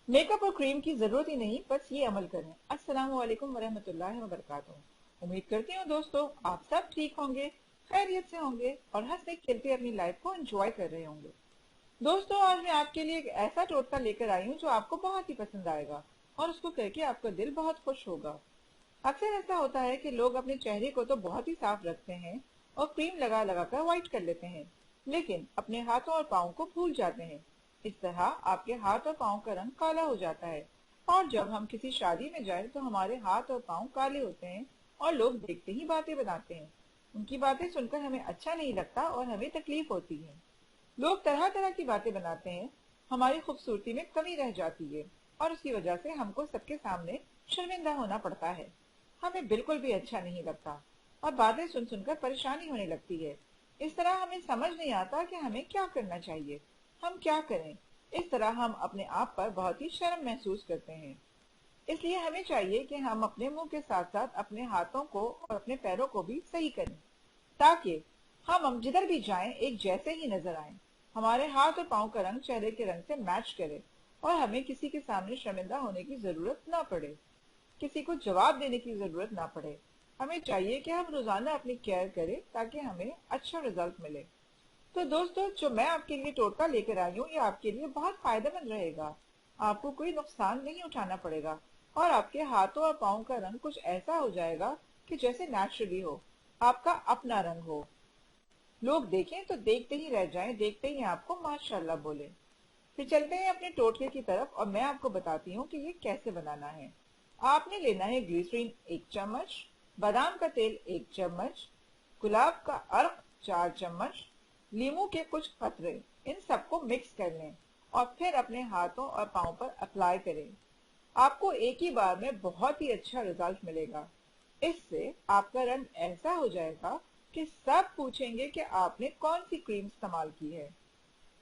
Makeup और cream की जरूरत ही नहीं, बस ये अमल करें। अस्सलाम वालेकुम वरहमतुल्लाहि वबरकातुहू। उम्मीद करती हूँ दोस्तों आप सब ठीक होंगे, खैरियत से होंगे और हंसते खेलते अपनी लाइफ को एंजॉय कर रहे होंगे। दोस्तों, आज मैं आपके लिए एक ऐसा टोटका लेकर आई हूँ जो आपको बहुत ही पसंद आएगा और उसको करके आपका दिल बहुत खुश होगा। अक्सर ऐसा होता है कि लोग अपने चेहरे को तो बहुत ही साफ रखते हैं और क्रीम लगा लगा कर व्हाइट कर लेते हैं, लेकिन अपने हाथों और पाँव को भूल जाते हैं। इस तरह आपके हाथ और पाँव का रंग काला हो जाता है और जब हम किसी शादी में जाएं तो हमारे हाथ और पाँव काले होते हैं और लोग देखते ही बातें बनाते हैं। उनकी बातें सुनकर हमें अच्छा नहीं लगता और हमें तकलीफ होती है। लोग तरह तरह की बातें बनाते हैं, हमारी खूबसूरती में कमी रह जाती है और उसकी वजह से हमको सबके सामने शर्मिंदा होना पड़ता है। हमें बिल्कुल भी अच्छा नहीं लगता और बातें सुन सुनकर परेशानी होने लगती है। इस तरह हमें समझ नहीं आता कि हमें क्या करना चाहिए, हम क्या करें। इस तरह हम अपने आप पर बहुत ही शर्म महसूस करते हैं। इसलिए हमें चाहिए कि हम अपने मुंह के साथ साथ अपने हाथों को और अपने पैरों को भी सही करें, ताकि हम जिधर भी जाएं एक जैसे ही नजर आए। हमारे हाथ और पाँव का रंग चेहरे के रंग से मैच करे और हमें किसी के सामने शर्मिंदा होने की जरूरत ना पड़े, किसी को जवाब देने की जरूरत ना पड़े। हमें चाहिए कि हम रोजाना अपनी केयर करें ताकि हमें अच्छा रिजल्ट मिले। तो दोस्तों, जो मैं आपके लिए टोटका लेकर आई हूँ ये आपके लिए बहुत फायदेमंद रहेगा। आपको कोई नुकसान नहीं उठाना पड़ेगा और आपके हाथों और पाँव का रंग कुछ ऐसा हो जाएगा कि जैसे नेचुरली हो, आपका अपना रंग हो। लोग देखें तो देखते ही रह जाएं, देखते ही आपको माशाल्लाह बोले। फिर चलते हैं अपने टोटके की तरफ और मैं आपको बताती हूँ कि ये कैसे बनाना है। आपने लेना है ग्लिसरीन 1 चम्मच, बादाम का तेल 1 चम्मच, गुलाब का अर्क 4 चम्मच, लीमू के कुछ कतरे। इन सबको मिक्स कर लें और फिर अपने हाथों और पाँव पर अप्लाई करें। आपको एक ही बार में बहुत ही अच्छा रिजल्ट मिलेगा। इससे आपका रंग ऐसा हो जाएगा कि सब पूछेंगे कि आपने कौन सी क्रीम इस्तेमाल की है।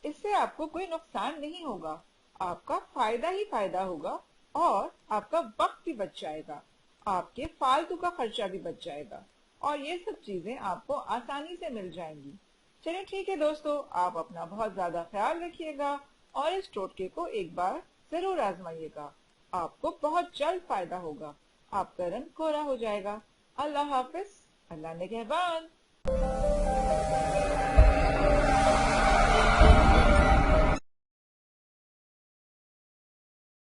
इससे आपको कोई नुकसान नहीं होगा, आपका फायदा ही फायदा होगा और आपका वक्त भी बच जाएगा, आपके फालतू का खर्चा भी बच जाएगा और ये सब चीजें आपको आसानी से मिल जाएंगी। चलिए ठीक है दोस्तों, आप अपना बहुत ज्यादा ख्याल रखिएगा और इस टोटके को एक बार जरूर आजमाइएगा। आपको बहुत जल्द फायदा होगा, आपका रंग गोरा हो जाएगा। अल्लाह हाफिज, अल्लाह निगहबान।